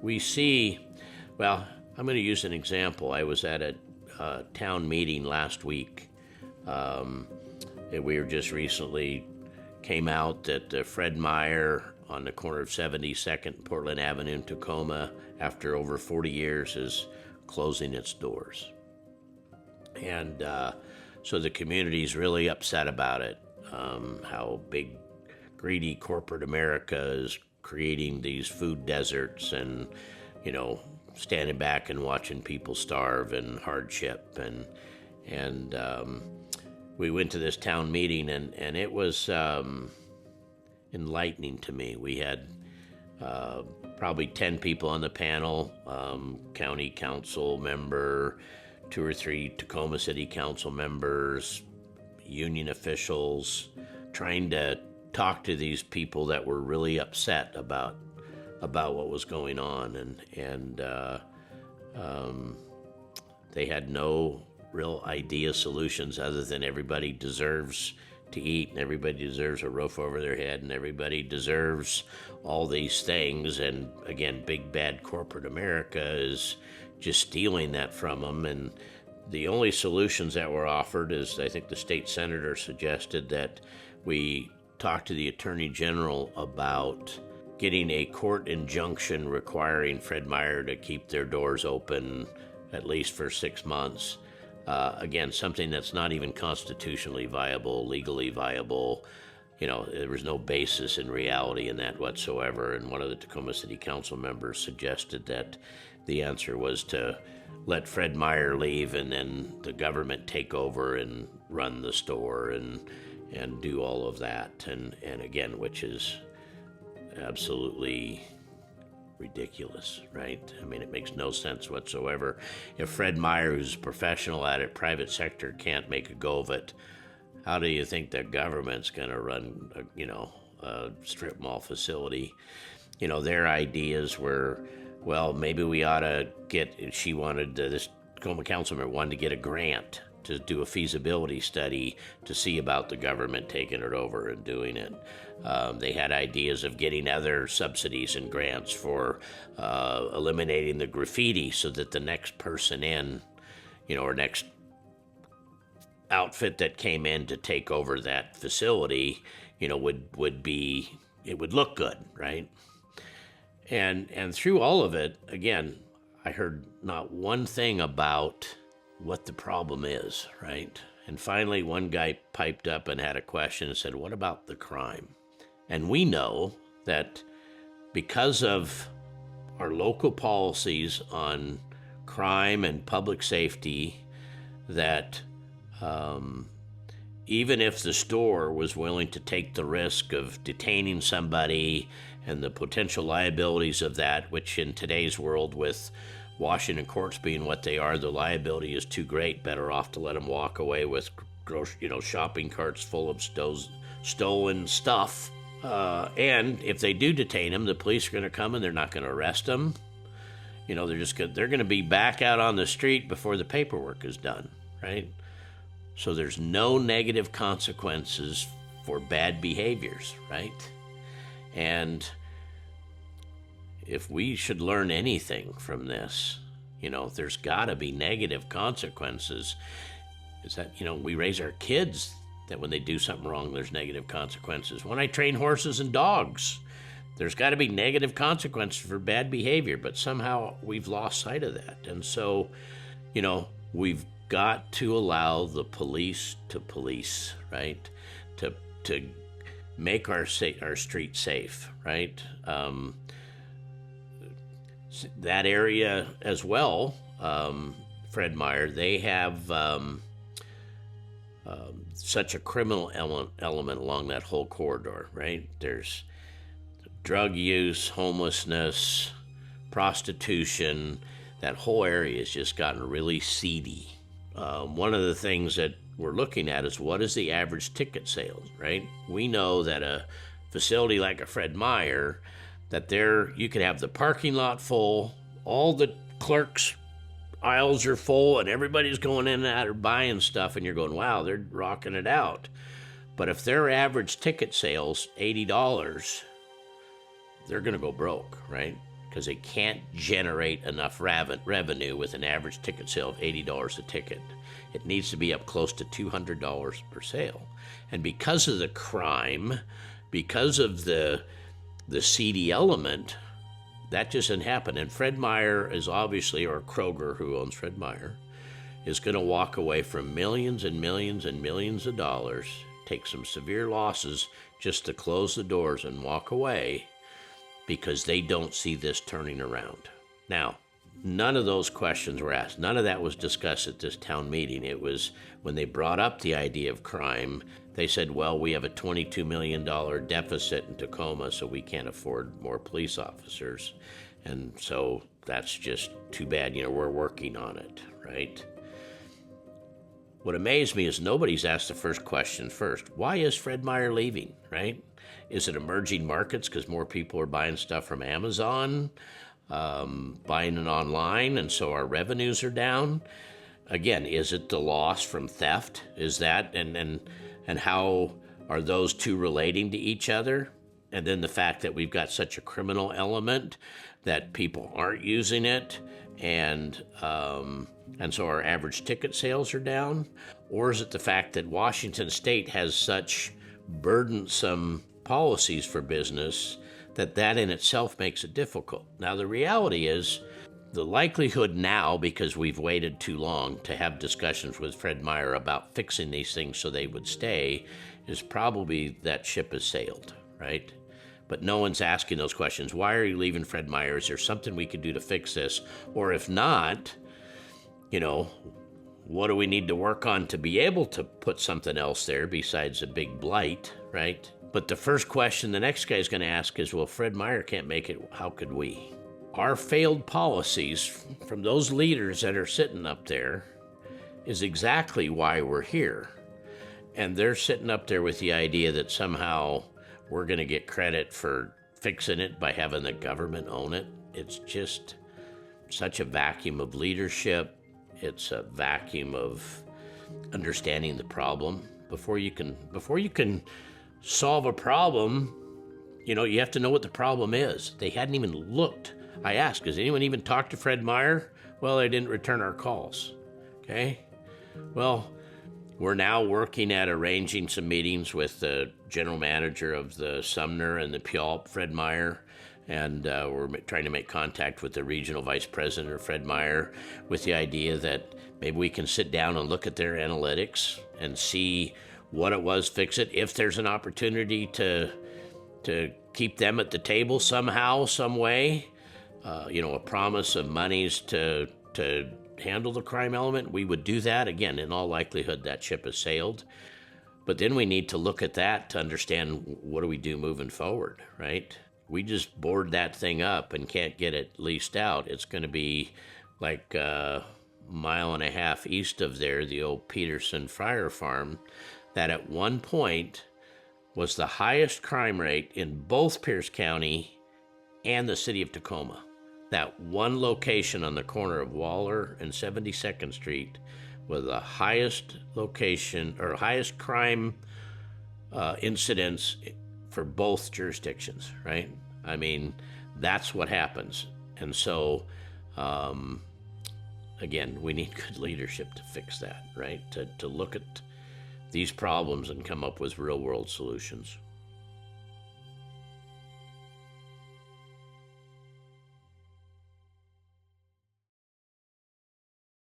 we see, well, I'm going to use an example. I was at a town meeting last week. And we were just recently came out that Fred Meyer on the corner of 72nd and Portland Avenue in Tacoma, after over 40 years, is closing its doors. And so the community's really upset about it, how big, greedy corporate America is creating these food deserts and, standing back and watching people starve and hardship. And we went to this town meeting, and it was enlightening to me. We had probably 10 people on the panel, county council member, 2 or 3 Tacoma City Council members, union officials, trying to talk to these people that were really upset about what was going on, and they had no real idea solutions other than everybody deserves to eat, and everybody deserves a roof over their head, and everybody deserves all these things. And again, big bad corporate America is just stealing that from them. And the only solutions that were offered is, I think the state senator suggested that we talk to the attorney general about getting a court injunction requiring Fred Meyer to keep their doors open at least for 6 months. Again, something that's not even constitutionally viable, legally viable. There was no basis in reality in that whatsoever. And one of the Tacoma City Council members suggested that the answer was to let Fred Meyer leave and then the government take over and run the store and do all of that. And again, which is absolutely ridiculous, right? I mean, it makes no sense whatsoever. If Fred Meyer, who's a professional at it, private sector, can't make a go of it, how do you think the government's going to run, a strip mall facility? Their ideas were, well, maybe we ought to this Tacoma council member wanted to get a grant to do a feasibility study to see about the government taking it over and doing it. They had ideas of getting other subsidies and grants for eliminating the graffiti so that the next person in, or next outfit that came in to take over that facility, would look good, right? And through all of it, again, I heard not one thing about what the problem is, right? And finally, one guy piped up and had a question and said, what about the crime? And we know that because of our local policies on crime and public safety, that even if the store was willing to take the risk of detaining somebody and the potential liabilities of that, which in today's world with Washington courts being what they are, the liability is too great. Better off to let them walk away with, shopping carts full of stolen stuff. And if they do detain them, the police are going to come and they're not going to arrest them. They're going to be back out on the street before the paperwork is done, right? So there's no negative consequences for bad behaviors, right? And if we should learn anything from this, there's got to be negative consequences. Is that, we raise our kids that when they do something wrong, there's negative consequences. When I train horses and dogs, there's got to be negative consequences for bad behavior, but somehow we've lost sight of that. And so, we've got to allow the police to police, right? To make our streets safe, right? That area as well, Fred Meyer, they have such a criminal element along that whole corridor, right? There's drug use, homelessness, prostitution. That whole area has just gotten really seedy. One of the things that we're looking at is what is the average ticket sales, right? We know that a facility like a Fred Meyer, that there you could have the parking lot full, all the clerks' aisles are full, and everybody's going in and out or buying stuff, and you're going, wow, they're rocking it out. But if their average ticket sales $80, they're going to go broke, right? because they can't generate enough revenue with an average ticket sale of $80 a ticket. It needs to be up close to $200 per sale. And because of the crime, because of the seedy element, that just didn't happen. And Fred Meyer is obviously, or Kroger, who owns Fred Meyer, is going to walk away from millions and millions and millions of dollars, take some severe losses just to close the doors and walk away because they don't see this turning around. Now, none of those questions were asked. None of that was discussed at this town meeting. It was when they brought up the idea of crime, they said, well, we have a $22 million deficit in Tacoma, so we can't afford more police officers. And so that's just too bad. We're working on it, right? What amazed me is nobody's asked the first question first. Why is Fred Meyer leaving, right? Is it emerging markets because more people are buying stuff from Amazon, buying it online, and so our revenues are down? Again, is it the loss from theft? Is that, and how are those two relating to each other? And then the fact that we've got such a criminal element that people aren't using it, and so our average ticket sales are down? Or is it the fact that Washington State has such burdensome policies for business that in itself makes it difficult? Now, the reality is, the likelihood now, because we've waited too long to have discussions with Fred Meyer about fixing these things so they would stay, is probably that ship has sailed, right? But no one's asking those questions. Why are you leaving Fred Meyer? Is there something we could do to fix this? Or if not, what do we need to work on to be able to put something else there besides a big blight, right? But the first question the next guy's going to ask is, well, Fred Meyer can't make it. How could we? Our failed policies from those leaders that are sitting up there is exactly why we're here. And they're sitting up there with the idea that somehow we're going to get credit for fixing it by having the government own it. It's just such a vacuum of leadership. It's a vacuum of understanding the problem. Before you can solve a problem, you have to know what the problem is. They hadn't even looked. I asked, has anyone even talked to Fred Meyer? Well, they didn't return our calls. Okay? Well, we're now working at arranging some meetings with the general manager of the Sumner and the Puyallup, Fred Meyer, and we're trying to make contact with the regional vice president of Fred Meyer with the idea that maybe we can sit down and look at their analytics and see what it was, fix it. If there's an opportunity to keep them at the table somehow, some way, a promise of monies to handle the crime element, we would do that. Again, in all likelihood, that ship has sailed. But then we need to look at that to understand what do we do moving forward, right? We just board that thing up and can't get it leased out. It's going to be like a mile and a half east of there, the old Peterson Fryer Farm, that at one point was the highest crime rate in both Pierce County and the city of Tacoma. That one location on the corner of Waller and 72nd Street was the highest location or highest crime incidents for both jurisdictions, right? I mean, that's what happens. And so, again, we need good leadership to fix that, right? To look at these problems and come up with real-world solutions.